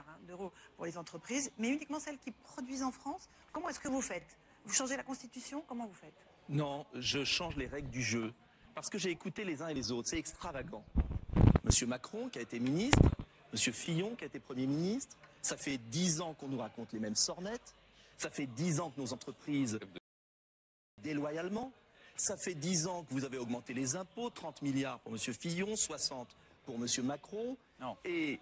milliards d'euros pour les entreprises, mais uniquement celles qui produisent en France. Comment est-ce que vous faites? Vous changez la Constitution? Comment vous faites? Non, je change les règles du jeu. Parce que j'ai écouté les uns et les autres. C'est extravagant. Monsieur Macron, qui a été ministre, Monsieur Fillon, qui a été Premier ministre, ça fait 10 ans qu'on nous raconte les mêmes sornettes. Ça fait 10 ans que nos entreprises déloyalement. Ça fait 10 ans que vous avez augmenté les impôts, 30 milliards pour Monsieur Fillon, 60 pour Monsieur Macron. Non. Et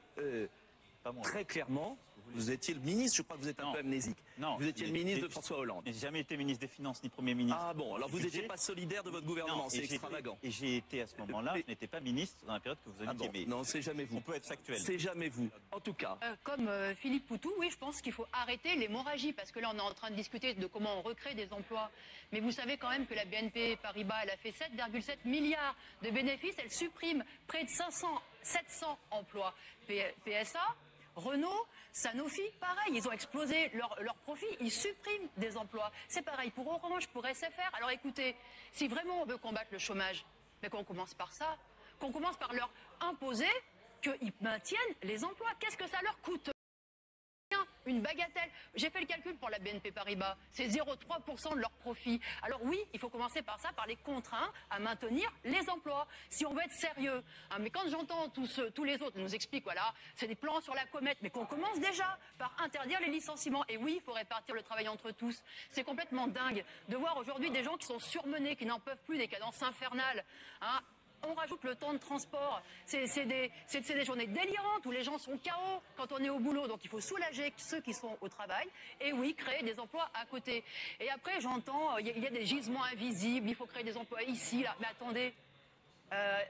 très clairement, vous étiez le ministre, je crois que vous êtes un peu amnésique. Non. Vous étiez le ministre de François Hollande. Je n'ai jamais été ministre des Finances ni Premier ministre. Ah bon, alors vous n'étiez pas solidaire de votre gouvernement, c'est extravagant. Et j'ai été à ce moment-là, je n'étais pas ministre dans la période que vous indiquez. Mais non, c'est jamais vous. On peut être factuel. C'est jamais vous. En tout cas. Comme Philippe Poutou, oui, je pense qu'il faut arrêter l'hémorragie, parce que là, on est en train de discuter de comment on recrée des emplois. Mais vous savez quand même que la BNP Paribas, elle a fait 7,7 milliards de bénéfices, elle supprime près de 700 emplois. PSA, Renault, Sanofi, pareil, ils ont explosé leur profit, ils suppriment des emplois. C'est pareil pour Orange, pour SFR. Alors écoutez, si vraiment on veut combattre le chômage, mais qu'on commence par ça, qu'on commence par leur imposer qu'ils maintiennent les emplois. Qu'est-ce que ça leur coûte? Une bagatelle. J'ai fait le calcul pour la BNP Paribas. C'est 0,3% de leur profit. Alors oui, il faut commencer par ça, par les contraints à maintenir les emplois. Si on veut être sérieux. Hein, mais quand j'entends tous les autres nous expliquent, voilà, c'est des plans sur la comète, mais qu'on commence déjà par interdire les licenciements. Et oui, il faut répartir le travail entre tous. C'est complètement dingue de voir aujourd'hui des gens qui sont surmenés, qui n'en peuvent plus, des cadences infernales. Hein. On rajoute le temps de transport. C'est des journées délirantes où les gens sont KO quand on est au boulot. Donc il faut soulager ceux qui sont au travail. Et oui, créer des emplois à côté. Et après, j'entends, il y a des gisements invisibles, il faut créer des emplois ici, là. Mais attendez,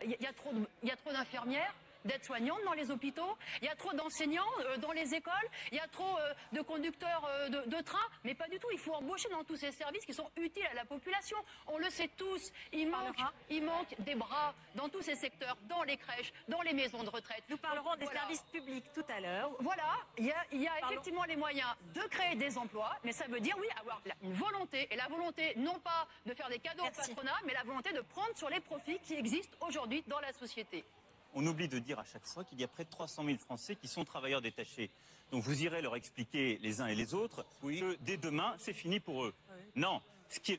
il y a trop d'infirmières, d'aides-soignantes dans les hôpitaux, il y a trop d'enseignants dans les écoles, il y a trop de conducteurs de train, mais pas du tout. Il faut embaucher dans tous ces services qui sont utiles à la population. On le sait tous, il manque des bras dans tous ces secteurs, dans les crèches, dans les maisons de retraite. Nous parlerons des services publics tout à l'heure. Voilà, il y a effectivement les moyens de créer des emplois, mais ça veut dire, oui, avoir une volonté, et la volonté non pas de faire des cadeaux au patronat, mais la volonté de prendre sur les profits qui existent aujourd'hui dans la société. On oublie de dire à chaque fois qu'il y a près de 300 000 Français qui sont travailleurs détachés. Donc vous irez leur expliquer les uns et les autres que dès demain, c'est fini pour eux. Oui. Non,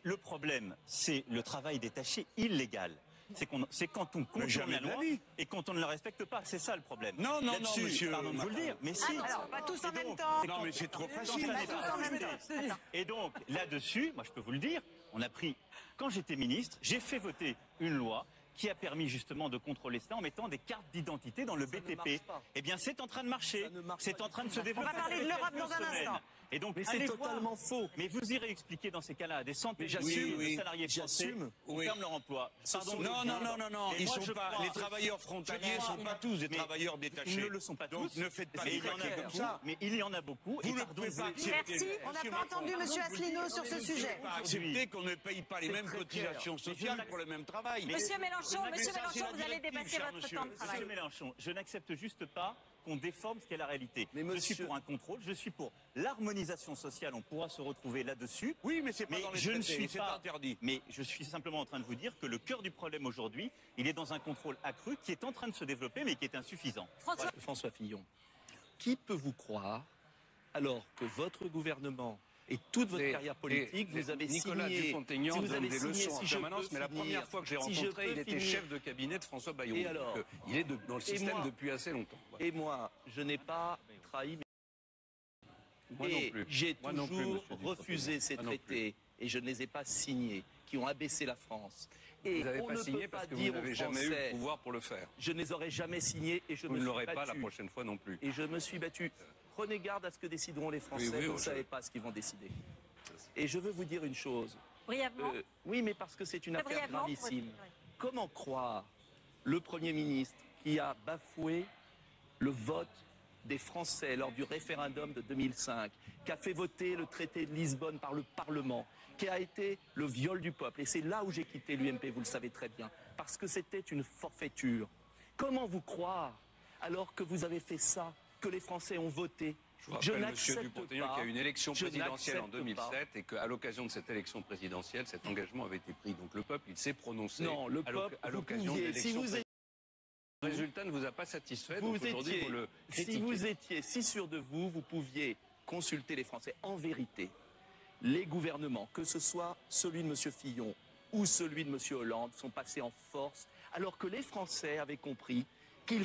le problème, c'est le travail détaché illégal. C'est quand on contourne la loi et quand on ne la respecte pas. C'est ça le problème. Non, monsieur. Pardon de vous le dire, mais si. Alors, pas tous en même temps. Non, mais c'est trop facile. Pas tous en même temps. Et donc, là-dessus, moi je peux vous le dire, on a pris, quand j'étais ministre, j'ai fait voter une loi qui a permis justement de contrôler cela en mettant des cartes d'identité dans le BTP. Eh bien, c'est en train de marcher. C'est en train de se développer. On va parler de l'Europe dans un instant. Et donc, mais c'est totalement faux. Mais vous irez expliquer dans ces cas-là à des centaines de salariés français qui ferment leur emploi. Pardon. Non. Ils sont pas. Les travailleurs frontaliers ne sont pas tous des travailleurs détachés. Ils ne le sont pas tous. Donc ne faites pas des paquets comme ça. Mais il y en a beaucoup. Vous ne pouvez pas accepter. Merci. On n'a pas entendu M. Asselineau sur ce sujet. Pas accepter qu'on ne paye pas les mêmes cotisations sociales pour le même travail. Monsieur Mélenchon, vous allez dépasser votre temps de travail. Monsieur Mélenchon, je n'accepte juste pas qu'on déforme ce qu'est la réalité. Je suis pour un contrôle, je suis pour l'harmonisation sociale, on pourra se retrouver là-dessus. Oui, mais c'est pas dans les traités, c'est interdit. Mais je suis simplement en train de vous dire que le cœur du problème aujourd'hui, il est dans un contrôle accru qui est en train de se développer, mais qui est insuffisant. François Fillon, qui peut vous croire alors que votre gouvernement et toute votre carrière politique, vous avez Nicolas signé... Dupont-Aignan donne des leçons en si permanence, mais la première fois que j'ai rencontré, il était chef de cabinet de François Bayrou. Et alors, il est dans le système depuis assez longtemps. Et moi, je n'ai pas trahi Moi non plus. J'ai Moi non plus, toujours monsieur refusé ces traités et je ne les ai pas signés, qui ont abaissé la France. Et vous n'avez on pas ne signé peut parce pas que vous dire n'avez aux jamais eu Français, le pouvoir pour le faire. je ne les aurais jamais signés et je Vous me ne suis l'aurez pas la battu. prochaine fois non plus. Et je me suis battu. Prenez garde à ce que décideront les Français, Oui, vous ne je- savez pas ce qu'ils vont décider. Et je veux vous dire une chose. Brièvement. Oui, mais parce que c'est une affaire brièvement, gravissime. oui. Comment croire le Premier ministre qui a bafoué le vote des Français lors du référendum de 2005, qui a fait voter le traité de Lisbonne par le Parlement, qui a été le viol du peuple. Et c'est là où j'ai quitté l'UMP, vous le savez très bien, parce que c'était une forfaiture. Comment vous croire, alors que vous avez fait ça, que les Français ont voté? Je vous rappelle, monsieur Dupont-Aignan, qu'il y a eu une élection Je présidentielle en n'accepte 2007 et qu'à l'occasion de cette élection présidentielle, cet engagement avait été pris. Donc le peuple, il s'est prononcé Non, le à peuple, à vous l'occasion de pouviez, l'élection si vous Le résultat ne vous a pas satisfait, Vous donc aujourd'hui, étiez, vous le si critiquez. vous étiez si sûr de vous, vous pouviez consulter les Français. En vérité, les gouvernements, que ce soit celui de M. Fillon ou celui de M. Hollande, sont passés en force, alors que les Français avaient compris qu'il fallait